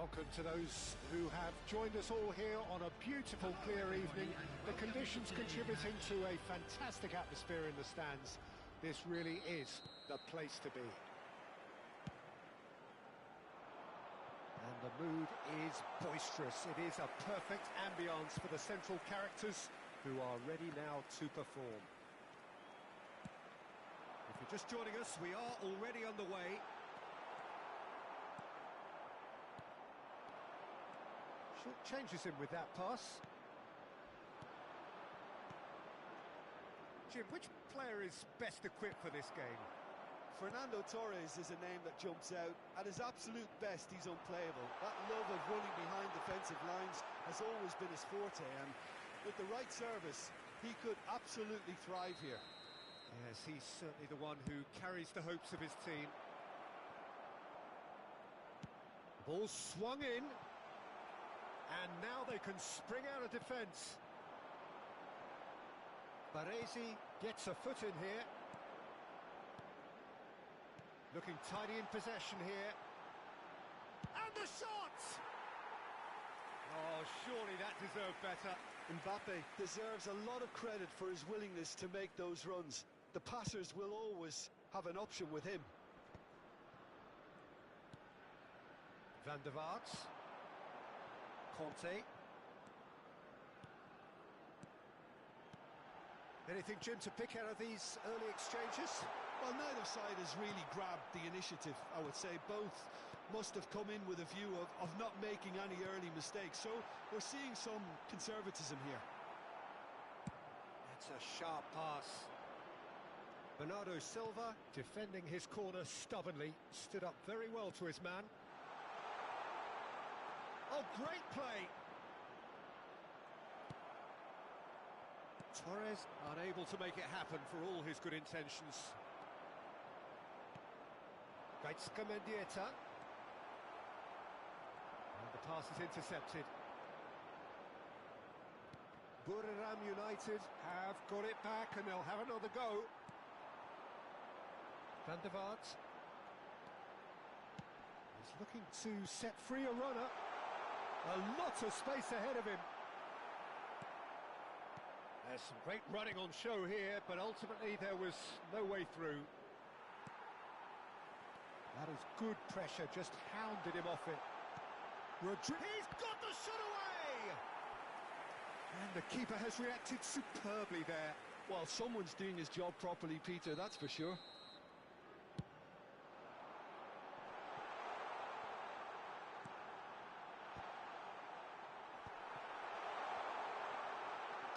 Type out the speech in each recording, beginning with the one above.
Welcome to those who have joined us all here on a beautiful, clear evening. The conditions contributing to a fantastic atmosphere in the stands. This really is the place to be. And the mood is boisterous. It is a perfect ambience for the central characters who are ready now to perform. If you're just joining us, we are already underway. Short changes him with that pass. Jim, which player is best equipped for this game? Fernando Torres is a name that jumps out. At his absolute best, he's unplayable. That love of running behind defensive lines has always been his forte, and with the right service, he could absolutely thrive here. Yes, he's certainly the one who carries the hopes of his team. The ball swung in. And now they can spring out of defence. Baresi gets a foot in here. Looking tidy in possession here. And the shot! Oh, surely that deserved better. Mbappe deserves a lot of credit for his willingness to make those runs. The passers will always have an option with him. Van der Vaart. Conte. Anything, Jim, to pick out of these early exchanges? Well, neither side has really grabbed the initiative, I would say. Both must have come in with a view of not making any early mistakes. So we're seeing some conservatism here. That's a sharp pass. Bernardo Silva, defending his corner stubbornly, stood up very well to his man. Oh, great play! Torres unable to make it happen for all his good intentions. Mendieta. And the pass is intercepted. Buriram United have got it back and they'll have another go. Van der Vaart. He's looking to set free a runner. A lot of space ahead of him. There's some great running on show here, but ultimately there was no way through. That is good pressure, just hounded him off it. He's got the shot away! And the keeper has reacted superbly there. Well, someone's doing his job properly, Peter, that's for sure.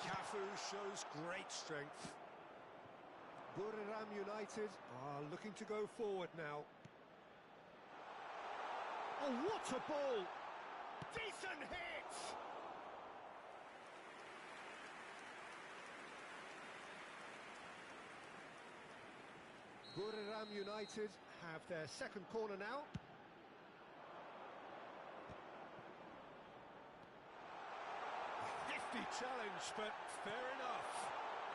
Cafu shows great strength. Buriram United are looking to go forward now. Oh, what a ball! Decent hit! Buriram United have their second corner now. Challenge, but fair enough.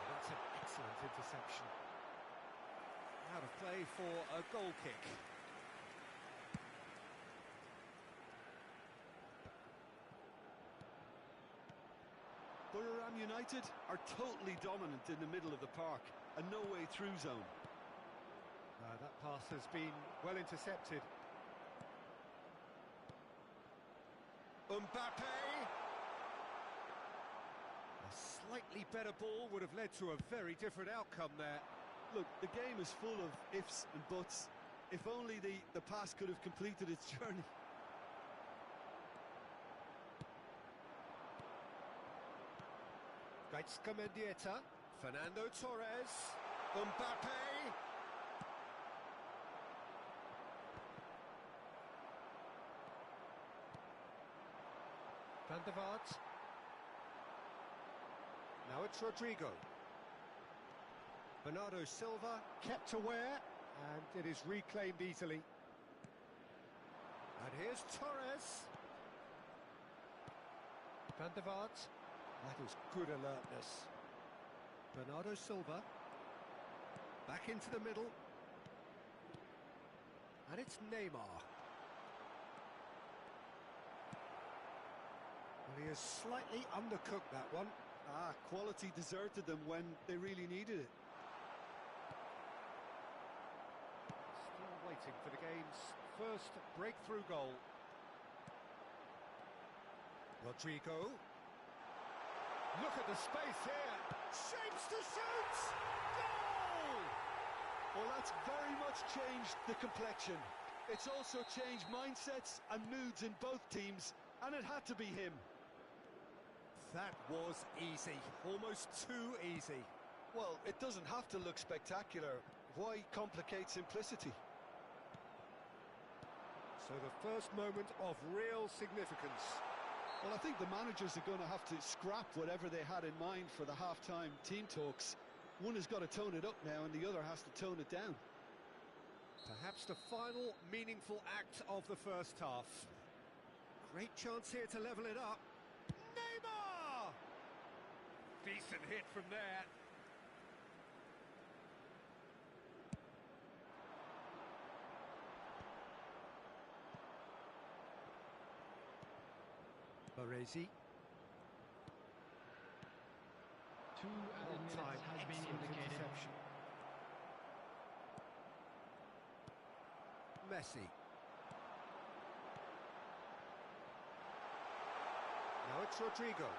That's an excellent interception. Out of play for a goal kick. Buriram United are totally dominant in the middle of the park, a no-way through zone. That pass has been well intercepted. Mbappe! A slightly better ball would have led to a very different outcome there. Look, the game is full of ifs and buts. If only the pass could have completed its journey. Mendieta, Fernando Torres, Mbappe. Van der Vaart. Now it's Rodrigo. Bernardo Silva kept aware, and it is reclaimed easily. And here's Torres. Van der Vaart. That is good alertness. Bernardo Silva. Back into the middle. And it's Neymar. Well, he has slightly undercooked that one. Quality deserted them when they really needed it. Still waiting for the game's first breakthrough goal. Rodrigo. Look at the space here. Shapes to shoot! Goal! Well, that's very much changed the complexion. It's also changed mindsets and moods in both teams, and it had to be him. That was easy, almost too easy. Well, it doesn't have to look spectacular. Why complicate simplicity? So the first moment of real significance. Well, I think the managers are going to have to scrap whatever they had in mind for the half-time team talks. One has got to tone it up now, and the other has to tone it down. Perhaps the final meaningful act of the first half. Great chance here to level it up. Neymar! Decent hit from there. Baresi. Time has been indicated. Messi. Now it's Rodrigo.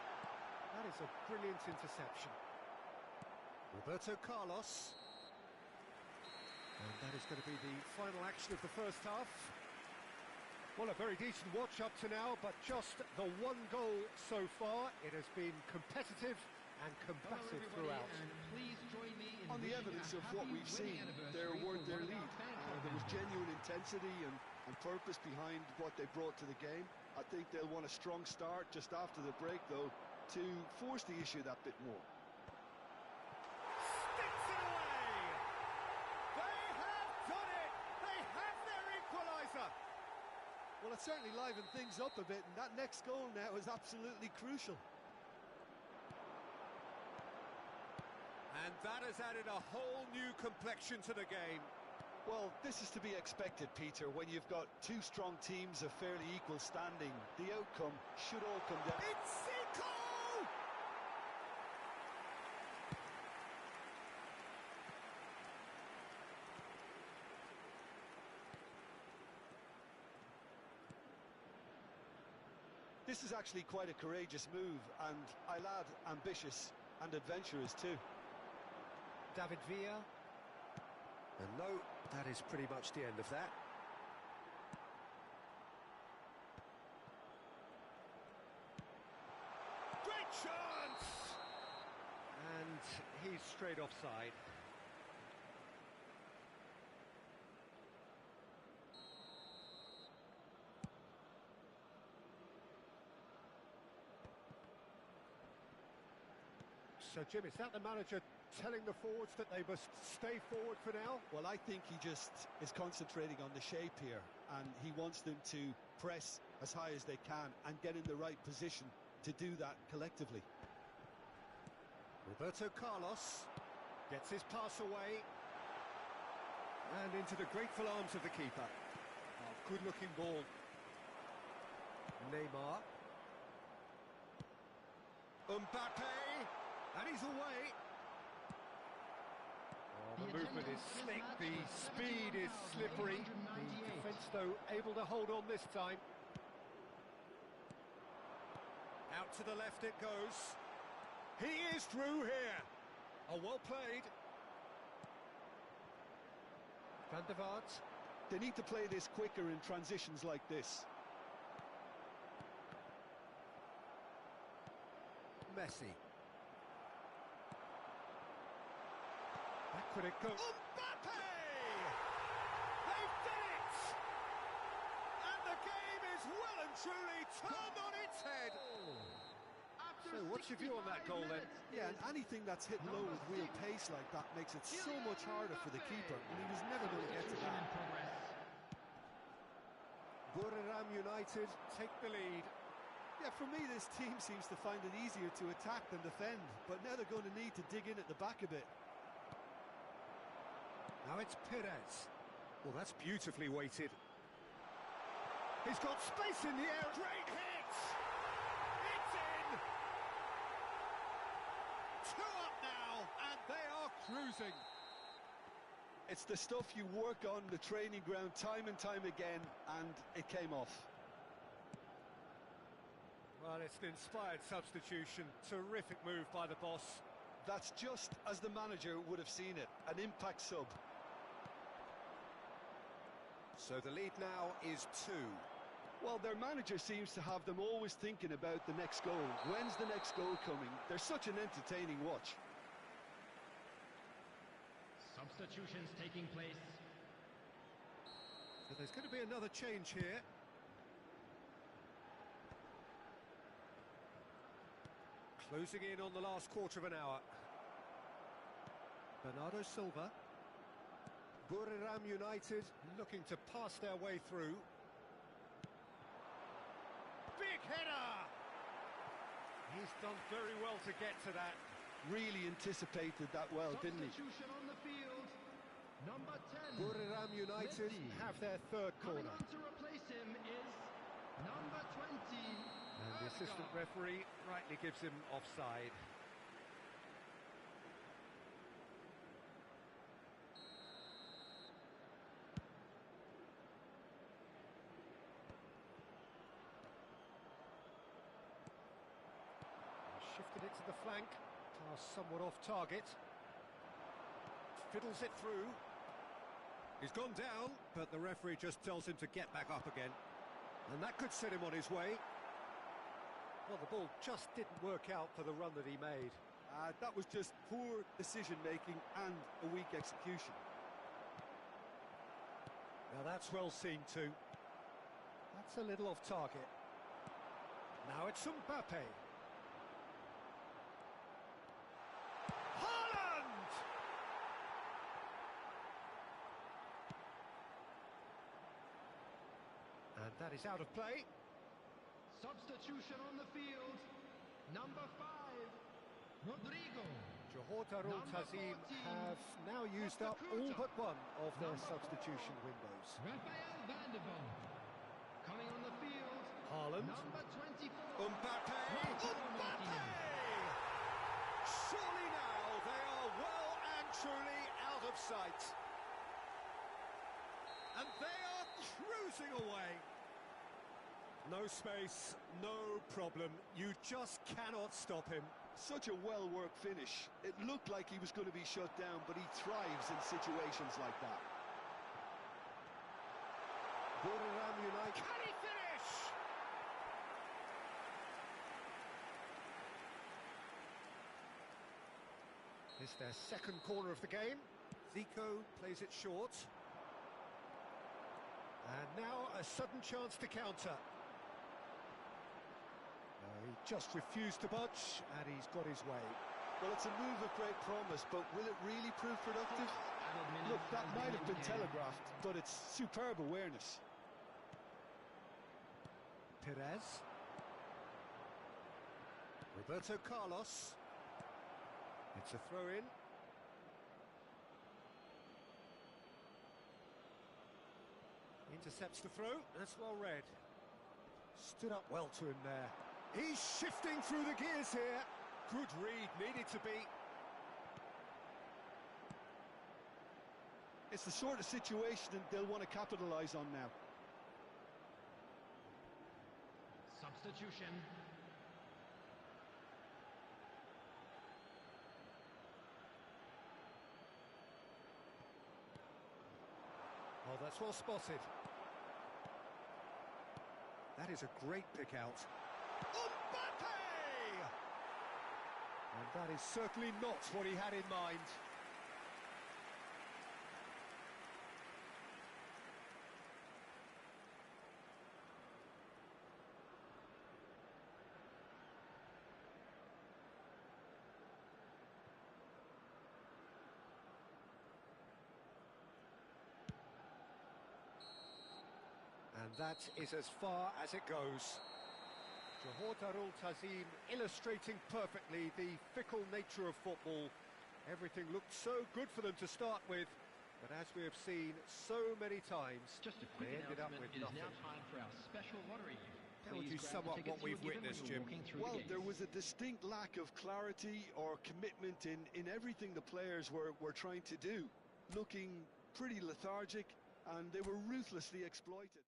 That is a brilliant interception. Roberto Carlos. And that is going to be the final action of the first half. Well, a very decent watch up to now, but just the one goal so far. It has been competitive and combative throughout. On the evidence of what we've seen, they're worth their lead. There was genuine intensity and purpose behind what they brought to the game. I think they'll want a strong start just after the break, though, to force the issue that bit more. Sticks it away! They have done it! They have their equaliser! Well, it certainly livened things up a bit, and that next goal now is absolutely crucial. And that has added a whole new complexion to the game. Well, this is to be expected, Peter, when you've got two strong teams of fairly equal standing. The outcome should all come down. It's Zico! This is actually quite a courageous move, and I'll add ambitious and adventurous too. David Villa. And no, that is pretty much the end of that. Great chance! And he's straight offside. So, Jim, is that the manager telling the forwards that they must stay forward for now? Well, I think he just is concentrating on the shape here, and he wants them to press as high as they can and get in the right position to do that collectively. Roberto Carlos gets his pass away and into the grateful arms of the keeper. Oh, good-looking ball. Neymar. Mbappe. And he's away. Oh, the movement is slick, the speed is slippery. The defence, though, able to hold on this time. Out to the left it goes. He is through here. Oh, well played. Van der Vaart. They need to play this quicker in transitions like this. Messi. Back could it go? Mbappe! They've done it! And the game is well and truly turned on its head. So what's your view on that goal then? Yeah, and anything that's hit low with real pace like that makes it so much harder for the keeper, and he was never going to get to that. Buriram United take the lead. Yeah, for me this team seems to find it easier to attack than defend, but now they're going to need to dig in at the back a bit. Now it's Perez. Well, that's beautifully weighted. He's got space in the air. Great hit! It's cruising. It's the stuff you work on the training ground time and time again, and it came off. Well, it's an inspired substitution. Terrific move by the boss. That's just as the manager would have seen it, an impact sub. So the lead now is 2. Well, their manager seems to have them always thinking about the next goal. When's the next goal coming? They're such an entertaining watch. Substitutions taking place. So there's going to be another change here. Closing in on the last quarter of an hour. Bernardo Silva. Buriram United looking to pass their way through. Big header! He's done very well to get to that. Really anticipated that well, didn't he? Substitution on the field. Number 10. Buriram United have their third corner. Coming on to replace him is number 20. And the assistant referee rightly gives him offside. Shifted it to the flank. Pass somewhat off target. Fiddles it through. He's gone down, but the referee just tells him to get back up again. And that could set him on his way. Well, the ball just didn't work out for the run that he made. That was just poor decision-making and a weak execution. Now that's well seen too. That's a little off target. Now it's Mbappe. Haaland! And that is out of play. Substitution on the field. Number 5. Rodrigo. Johor Darul Tazim have now used up all but one of their substitution windows. Rafael van der Vaart. Coming on the field. Haaland. Number 24. Mbappe! Mbappe! Surely now they are well and truly out of sight. And they are cruising away. No space, no problem. You just cannot stop him. Such a well-worked finish. It looked like he was going to be shut down, but he thrives in situations like that. Buriram United. Can he finish? It's their second corner of the game. Zico plays it short. And now a sudden chance to counter. He just refused to budge, and he's got his way. Well, it's a move of great promise, but will it really prove productive? Look, that might have been telegraphed, but it's superb awareness. Perez. Roberto Carlos. It's a throw-in. Intercepts the throw. That's well read. Stood up well to him there. He's shifting through the gears here. Good read, needed to be. It's the sort of situation they'll want to capitalise on now. Substitution. Oh, that's well spotted. That is a great pick out. Mbappe! And that is certainly not what he had in mind. And that is as far as it goes. Johor Darul Tazim illustrating perfectly the fickle nature of football. Everything looked so good for them to start with, but as we have seen so many times, Just a quick they ended up announcement. with It is nothing. now time for our special lottery. How would you sum up what we've witnessed, Jim? Well, there was a distinct lack of clarity or commitment in everything the players were trying to do. Looking pretty lethargic, and they were ruthlessly exploited.